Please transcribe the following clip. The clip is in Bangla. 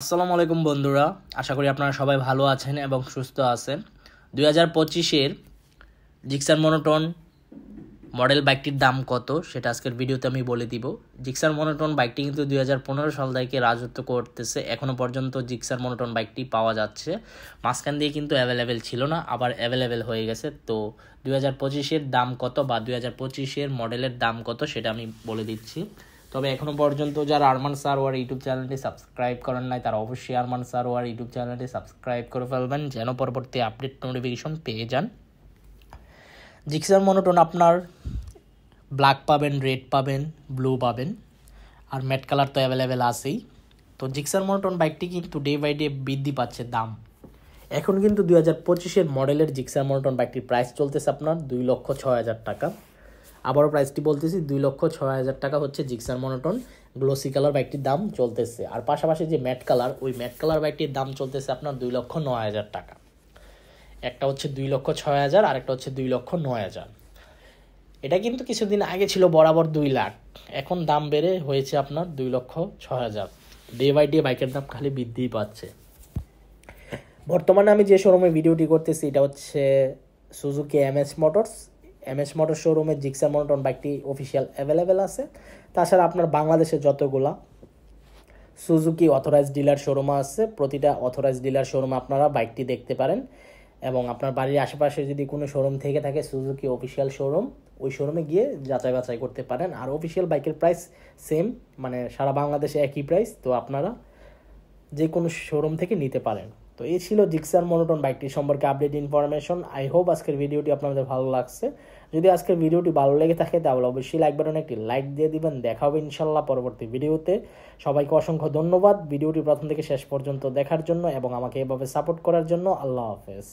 আসসালামু আলাইকুম বন্ধুরা, আশা করি আপনারা সবাই ভালো আছেন এবং সুস্থ আছেন। 2025-এর জিক্সার মনোটন মডেল বাইকটির দাম কত সেটা আজকের ভিডিওতে আমি বলে দিব। জিক্সার মনোটন বাইকটি কিন্তু 2015 সাল থেকে রাজত্ব করতেছে, এখনও পর্যন্ত জিক্সার মনোটন বাইকটি পাওয়া যাচ্ছে। মাঝখান দিয়ে কিন্তু অ্যাভেলেবেল ছিল না, আবার অ্যাভেলেবেল হয়ে গেছে। তো 2025-এর দাম কত বা 2025-এর মডেলের দাম কত সেটা আমি বলে দিচ্ছি। তবে এখনও পর্যন্ত যারা আরমান সারোয়ার ইউটিউব চ্যানেলটি সাবস্ক্রাইব করেন নাই তারা অবশ্যই আরমান সারোয়ার ইউটিউব চ্যানেলটি সাবস্ক্রাইব করে ফেলবেন, যেন পরবর্তী আপডেট নোটিফিকেশন পেয়ে যান। জিক্সার মনোটন আপনার ব্ল্যাক পাবেন, রেড পাবেন, ব্লু পাবেন, আর ম্যাট কালার তো অ্যাভেলেবেল আছেই। তো জিক্সার মনোটন বাইকটি কিন্তু ডে বাই ডে বৃদ্ধি পাচ্ছে দাম। এখন কিন্তু 2025-এর মডেলের জিক্সার মনোটন বাইকটির প্রাইস চলতেছে আপনার 2,06,000 টাকা। আবারও প্রাইসটি বলতেছি, 2,06,000 টাকা হচ্ছে জিক্সার মনোটন গ্লোসি কালার বাইকটির দাম চলতেছে। আর পাশাপাশি যে ম্যাট কালার, ওই ম্যাট কালার বাইকটির দাম চলতেছে আপনার 2,09,000 টাকা। একটা হচ্ছে 2,06,000 আর একটা হচ্ছে 2,09,000। এটা কিন্তু কিছুদিন আগে ছিল বরাবর 2 লাখ, এখন দাম বেড়ে হয়েছে আপনার 2,06,000। ডে বাই ডে বাইকের দাম খালি বৃদ্ধিই পাচ্ছে। বর্তমানে আমি যে শোরুমে ভিডিওটি করতেছি এটা হচ্ছে সুজুকি এমএস মোটরস শোরুমে জিক্সার মনোটন বাইকটি অফিসিয়াল অ্যাভেলেবেল আছে। তাছাড়া আপনার বাংলাদেশে যতগুলা সুজুকি অথরাইজড ডিলার শোরুম আছে, প্রতিটা অথরাইজড ডিলার শোরুমে আপনারা বাইকটি দেখতে পারেন। এবং আপনার বাড়ির আশেপাশে যদি কোনো শোরুম থেকে থাকে সুজুকি অফিসিয়াল শোরুম, ওই শোরুমে গিয়ে যাচাই বাছাই করতে পারেন। আর অফিসিয়াল বাইকের প্রাইস সেম, মানে সারা বাংলাদেশে একই প্রাইস, তো আপনারা যে কোনো শোরুম থেকে নিতে পারেন। তো এই ছিল জিক্সার মনোটন বাইকটি সম্পর্কে আপডেট ইনফরমেশন। আই হোপ আজকের ভিডিওটি আপনাদের ভালো লাগছে। যদি আজকের ভিডিওটি ভালো লেগে থাকে তাহলে অবশ্যই লাইক বাটনে একটি লাইক দিয়ে দিবেন। দেখা হবে ইনশাল্লাহ পরবর্তী ভিডিওতে। সবাইকে অসংখ্য ধন্যবাদ ভিডিওটি প্রথম থেকে শেষ পর্যন্ত দেখার জন্য এবং আমাকে এভাবে সাপোর্ট করার জন্য। আল্লাহ হাফেজ।